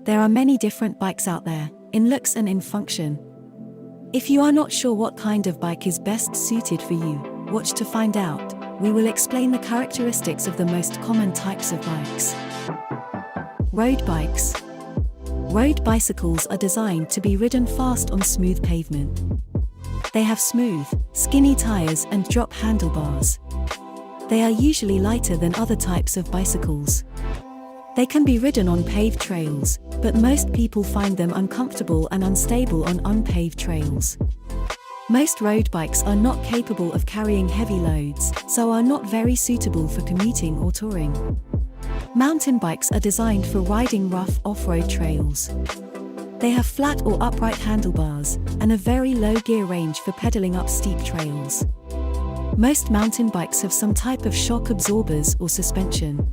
There are many different bikes out there, in looks and in function. If you are not sure what kind of bike is best suited for you, watch to find out. We will explain the characteristics of the most common types of bikes. Road bikes. Road bicycles are designed to be ridden fast on smooth pavement. They have smooth, skinny tires and drop handlebars. They are usually lighter than other types of bicycles. They can be ridden on paved trails, but most people find them uncomfortable and unstable on unpaved trails. Most road bikes are not capable of carrying heavy loads, so are not very suitable for commuting or touring. Mountain bikes are designed for riding rough off-road trails. They have flat or upright handlebars, and a very low gear range for pedaling up steep trails. Most mountain bikes have some type of shock absorbers or suspension.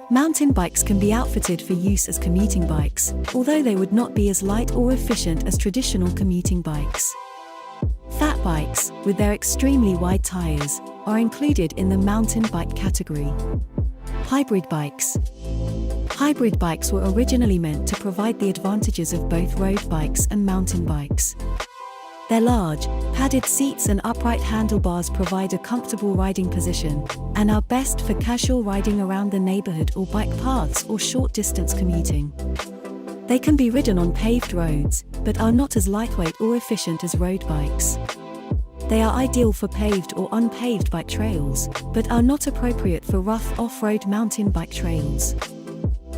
Mountain bikes can be outfitted for use as commuting bikes, although they would not be as light or efficient as traditional commuting bikes. Fat bikes, with their extremely wide tires, are included in the mountain bike category. Hybrid bikes. Hybrid bikes were originally meant to provide the advantages of both road bikes and mountain bikes. Their large, padded seats and upright handlebars provide a comfortable riding position, and are best for casual riding around the neighborhood or bike paths or short-distance commuting. They can be ridden on paved roads, but are not as lightweight or efficient as road bikes. They are ideal for paved or unpaved bike trails, but are not appropriate for rough off-road mountain bike trails.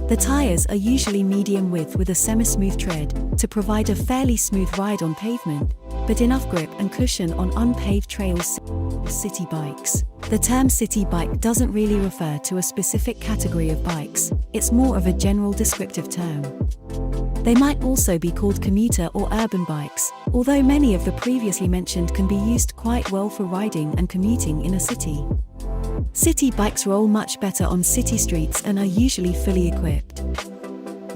The tires are usually medium width with a semi-smooth tread, to provide a fairly smooth ride on pavement, but enough grip and cushion on unpaved trails. City bikes. The term city bike doesn't really refer to a specific category of bikes, it's more of a general descriptive term. They might also be called commuter or urban bikes, although many of the previously mentioned can be used quite well for riding and commuting in a city. City bikes roll much better on city streets and are usually fully equipped.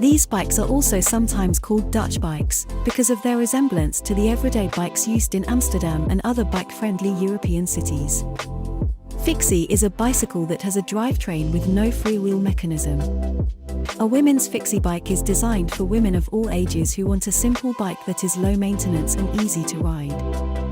These bikes are also sometimes called Dutch bikes, because of their resemblance to the everyday bikes used in Amsterdam and other bike-friendly European cities. Fixie is a bicycle that has a drivetrain with no freewheel mechanism. A women's fixie bike is designed for women of all ages who want a simple bike that is low maintenance and easy to ride.